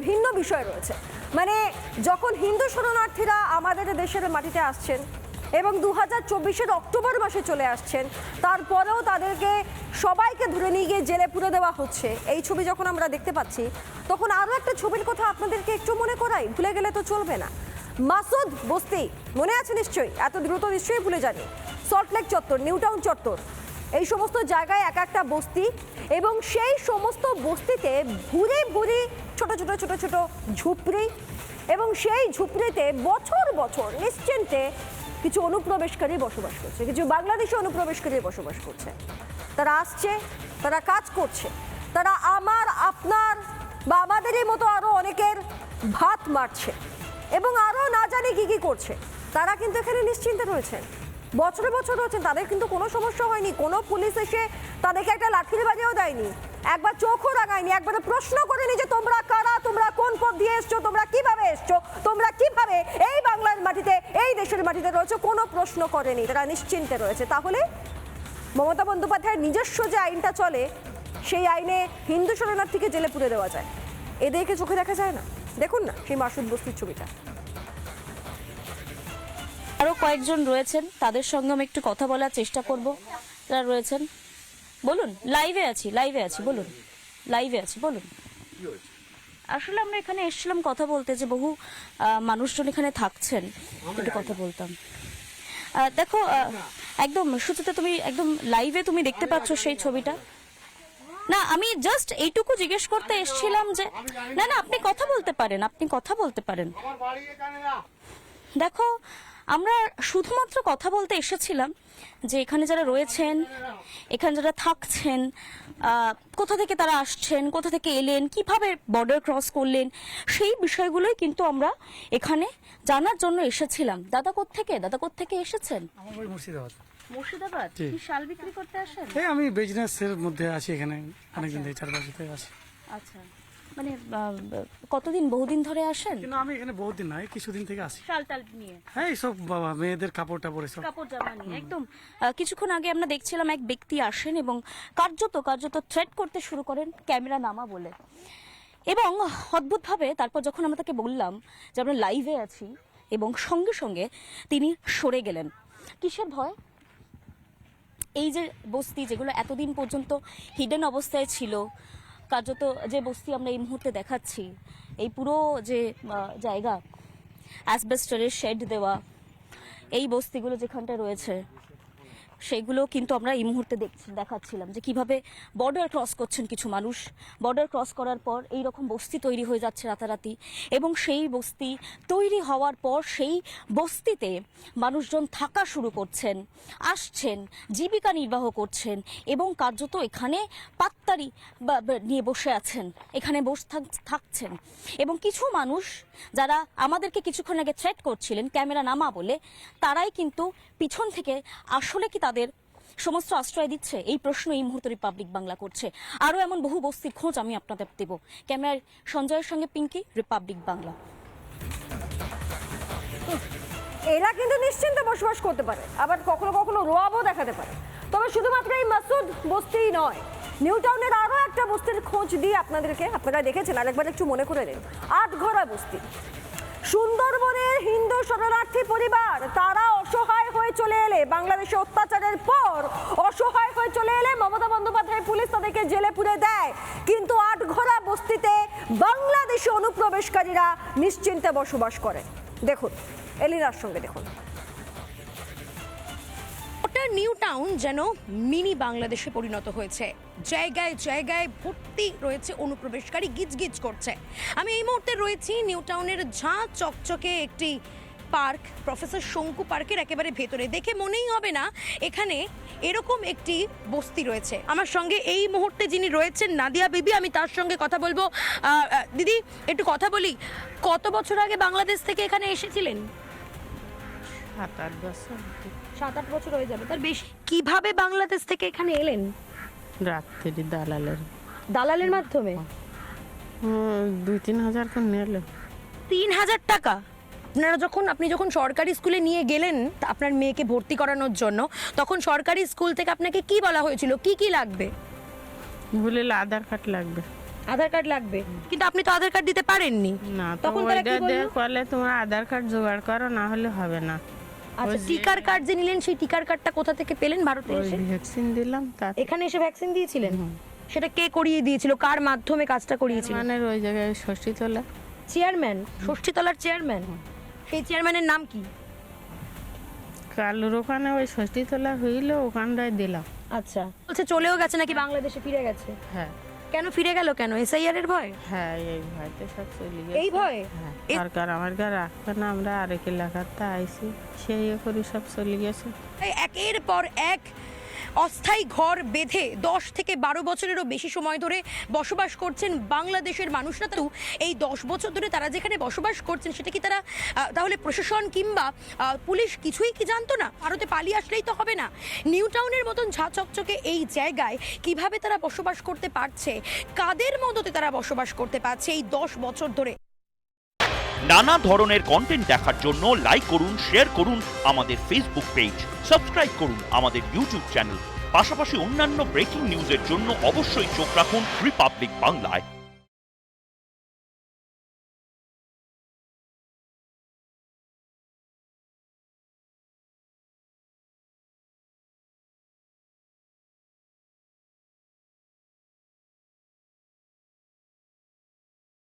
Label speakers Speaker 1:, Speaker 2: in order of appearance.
Speaker 1: ভিন্ন বিষয় রয়েছে। মানে যখন হিন্দু শরণার্থীরা আমাদের দেশের মাটিতে আসছেন এবং 2024-এর অক্টোবর মাসে চলে আসছেন, তারপরেও তাদেরকে সবাইকে ধরে নিয়ে গিয়ে জেলে পুরে দেওয়া হচ্ছে, এই ছবি যখন আমরা দেখতে পাচ্ছি, তখন আরও একটা ছবির কথা আপনাদেরকে একটু মনে করাই, ভুলে গেলে তো চলবে না। মাসুদ বস্তি মনে আছে নিশ্চয়ই, এত দ্রুত নিশ্চয়ই ভুলে যানি। সল্টলেক চত্বর, নিউ টাউন চত্বর, এই সমস্ত জায়গায় এক একটা বস্তি, এবং সেই সমস্ত বস্তিতে ভুরি ভুরি ছোট ছোট ছোট ছোট ঝুপড়ি, এবং সেই ঝুপড়িতে বছর বছর নিশ্চিন্তে কিছু অনুপ্রবেশকারী বসবাস করছে, কিছু বাংলাদেশি অনুপ্রবেশকারী বসবাস করছে। তারা আসছে, তারা কাজ করছে, তারা আমার আপনার বা আমাদেরই মতো আরও অনেকের ভাত মারছে এবং আরও না জানি কী কী করছে। তারা কিন্তু এখানে নিশ্চিন্তে রয়েছেন, বছরে বছর রয়েছেন, তাদের কিন্তু কোনো সমস্যা হয়নি। কোনো পুলিশ এসে তাদেরকে একটা লাঠির বাজিয়েও দেয়নি, একবার চোখও রাঙায়নি, একবার প্রশ্ন করেনি যে তোমরা কারা, তোমরা কোন পথ দিয়ে এসছো, তোমরা কিভাবে এসছো, তোমরা কিভাবে এই বাংলার মাটিতে, এই দেশের মাটিতে রয়েছে, কোনো প্রশ্ন করেনি। তারা নিশ্চিন্তে রয়েছে। তাহলে মমতা বন্দ্যোপাধ্যায়ের নিজস্ব যে আইনটা চলে, সেই আইনে হিন্দু শরণার্থীকে জেলে পুরে দেওয়া যায়, এদেরকে চোখে দেখা যায় না। দেখুন না সেই মাসুদ বস্তির ছবিটা।
Speaker 2: আরো কয়েকজন রয়েছেন, তাদের সঙ্গে আমি একটু কথা বলার চেষ্টা করব। যারা রয়েছেন, বলুন। লাইভে আছি বলুন। লাইভে আছি, বলুন। আসলে আমরা এখানে এসেছিলাম কথা বলতে, যে বহু মানুষজন এখানে থাকছেন, একটু কথা বলতাম। দেখো, একদম সুচিতা, তুমি একদম লাইভে তুমি দেখতে পাচ্ছ সেই ছবিটা। না, আমি জাস্ট এইটুকু জিজ্ঞেস করতে এসেছিলাম যে না না, আপনি কথা বলতে পারেন। দেখো, আমরা শুধুমাত্র কথা বলতে এসেছিলাম যে এখানে যারা রয়েছেন, এখানে যারা থাকছেন, কোথা থেকে তারা আসছেন, কোথা থেকে এলেন, কিভাবে বর্ডার ক্রস করলেন, সেই বিষয়গুলোই কিন্তু আমরা এখানে জানার জন্য এসেছিলাম। দাদা কোত্থেকে এসেছেন? মুর্শিদাবাদ। কি শাল বিক্রি করতে আসেন?
Speaker 3: আমি বিজনেসের মধ্যে আছি, এখানে অনেকদিন থেকে 4 বছর থেকে আছি।
Speaker 2: আচ্ছা, মানে কতদিন, বহুদিন ধরে আসেন?
Speaker 3: কিন্তু আমি এখানে বহুদিন নয়, কিছুদিন থেকে আছি।
Speaker 2: শাল টাল নিয়ে?
Speaker 3: হ্যাঁ, এইসব বাবা মেয়েদের কাপড় টাপড় এসব
Speaker 2: কাপড় জামা নিয়ে একদম। কিছুক্ষণ আগে আমরা দেখছিলাম এক ব্যক্তি আসেন এবং কার্যত থ্রেট করতে শুরু করেন, ক্যামেরা নামা বলে। এবং অদ্ভুতভাবে তারপর যখন আমরা তাকে বললাম যে আমরা লাইভে আছি, এবং সঙ্গে সঙ্গে তিনি সরে গেলেন। কিসের ভয়? এই যে বস্তি, যেগুলো এতদিন পর্যন্ত হিডেন অবস্থায় ছিল, কার্যত যে বস্তি আমরা এই মুহূর্তে দেখাচ্ছি, এই পুরো যে জায়গা অ্যাসবেস্টারের শেড দেওয়া, এই বস্তিগুলো যেখানটায় রয়েছে, সেগুলো কিন্তু আমরা এই মুহূর্তে দেখাচ্ছিলাম যে কিভাবে বর্ডার ক্রস করছেন কিছু মানুষ। বর্ডার ক্রস করার পর এই রকম বস্তি তৈরি হয়ে যাচ্ছে রাতারাতি, এবং সেই বস্তি তৈরি হওয়ার পর সেই বস্তিতে মানুষজন থাকা শুরু করছেন, আসছেন, জীবিকা নির্বাহ করছেন, এবং কার্যত এখানে পাত্তারি নিয়ে বসে আছেন, এখানে বসে থাকছেন। এবং কিছু মানুষ যারা আমাদেরকে কিছুক্ষণ আগে থ্রেট করছিলেন ক্যামেরা নামা বলে, তারাই কিন্তু পিছন থেকে আসলে কি তাদের সমস্ত আশ্রয় দিচ্ছে, এই প্রশ্ন এই মুহূর্তে রিপাবলিক বাংলা করছে। আরও এমন বহু বস্তির খোঁজ আমি আপনাদের দেব। ক্যামেরার সঞ্জয়ের সঙ্গে পিঙ্কি, রিপাবলিক বাংলা।
Speaker 1: এরা কিন্তু নিশ্চিন্তে বসবাস করতে পারে, আবার কখনো কখনো রোয়াবও দেখাতে পারে। তবে শুধুমাত্র এই মাসুদ বস্তিই নয়, নিউ টাউনের আরও একটা বস্তির খোঁজ দিয়ে আপনাদেরকে, আপনারা দেখেছেন, আরেকবার একটু মনে করে নিন। আটঘরা বস্তি, সুন্দরবনের হিন্দু শরণার্থী পরিবার, তারা অসহায় হয়ে চলে এলে, বাংলাদেশে অত্যাচারের পর অসহায় হয়ে চলে এলে মমতা বন্দ্যোপাধ্যায় পুলিশ তাদেরকে জেলে পুরে দেয়। কিন্তু আটঘরা বস্তিতে বাংলাদেশি অনুপ্রবেশকারীরা নিশ্চিন্তে বসবাস করে। দেখুন এলিনার সঙ্গে, দেখুন।
Speaker 4: নিউ টাউন যেন মিনি বাংলাদেশে পরিণত হয়েছে, জায়গায় জায়গায় ভর্তি রয়েছে অনুপ্রবেশকারী, গিজগিজ করছে। আমি এই মুহূর্তে রয়েছি নিউ টাউনের ঝাঁ চকচকে একটি পার্ক, প্রফেসর শঙ্কু পার্কের একেবারে ভেতরে। দেখে মনেই হবে না এখানে এরকম একটি বস্তি রয়েছে। আমার সঙ্গে এই মুহূর্তে যিনি রয়েছেন নাদিয়া বিবি, আমি তার সঙ্গে কথা বলবো। দিদি, একটু কথা বলি, কত বছর আগে বাংলাদেশ থেকে এখানে এসেছিলেন?
Speaker 5: 7-8 বছর।
Speaker 4: 7-8 বছর হয়ে যাবে, তার বেশি। কিভাবে বাংলাদেশ থেকে এখানে এলেন?
Speaker 5: রাত্রি
Speaker 4: দালালের মাধ্যমে?
Speaker 5: 2-3 হাজার করে নিল।
Speaker 4: 3,000 টাকা? আপনি যখন সরকারি স্কুলে নিয়ে গেলেন আপনার মেয়েকে ভর্তি করানোর জন্য, তখন সরকারি স্কুল থেকে আপনাকে কি বলা হয়েছিল, কি কি লাগবে?
Speaker 5: বলে আধার কার্ড লাগবে।
Speaker 4: আধার কার্ড লাগবে, কিন্তু আপনি তো আধার কার্ড দিতে পারেননি।
Speaker 5: না তো
Speaker 4: তখন তারা কি
Speaker 5: ওইটা দিয়ে
Speaker 4: বললো?
Speaker 5: করলে তোমার আধার কার্ড জোগাড় করো, না হলে হবে না।
Speaker 4: আচ্ছা, টিকার কার্ড যে নিলেন সেই টিকার কার্ডটা কোথা থেকে পেলেন? ভারতে
Speaker 5: ওই
Speaker 4: এসে?
Speaker 5: ভ্যাকসিন দিলাম তার
Speaker 4: এখানে এসে ভ্যাকসিন দিয়েছিলেন? সেটা কে করিয়ে দিয়েছিল, কার মাধ্যমে কাজটা করিয়েছিলেন?
Speaker 5: মানে ওই জায়গায় ষষ্ঠী তোলা
Speaker 4: চেয়ারম্যান, ষষ্ঠীতলার চেয়ারম্যান। সেই চেয়ারম্যানের নাম কি?
Speaker 5: কালুর ওখানে ওই ষষ্ঠী তোলা হইলো, ওখানটায় দিলাম।
Speaker 4: আচ্ছা, বলছে চলেও গেছে নাকি, বাংলাদেশে ফিরে গেছে।
Speaker 5: হ্যাঁ
Speaker 4: কেন ফিরে গেল, কেন? এসআইআর এর ভয়?
Speaker 5: হ্যাঁ, এই ভয়তে সব চলে গেছে।
Speaker 4: এই ভয়?
Speaker 5: হ্যাঁ,
Speaker 4: এ-
Speaker 5: সরকার আমার ঘর রাখবে না, আমরা আরেক এলাকাতে আইছি, সেই করে সব চলে গেছে।
Speaker 4: একের পর এক অস্থায়ী ঘর বেঁধে 10 থেকে 12 বছরেরও বেশি সময় ধরে বসবাস করছেন বাংলাদেশের মানুষরা। তো এই 10 বছর ধরে তারা যেখানে বসবাস করছেন সেটা কি তারা তাহলে প্রশাসন কিংবা পুলিশ কিছুই কি জানতো না? ভারতে পালিয়ে আসলেই তো হবে না। নিউ টাউনের মতন ঝাঁ চকচকে এই জায়গায় কিভাবে তারা বসবাস করতে পারছে, কাদের মদতে তারা বসবাস করতে পারছে এই 10 বছর ধরে?
Speaker 6: নানা ধরনের কন্টেন্ট দেখার জন্য লাইক করুন, শেয়ার করুন আমাদের ফেসবুক পেজ, সাবস্ক্রাইব করুন আমাদের ইউটিউব চ্যানেল। পাশাপাশি অন্যান্য ব্রেকিং নিউজের জন্য অবশ্যই চোখ রাখুন রিপাবলিক বাংলায়।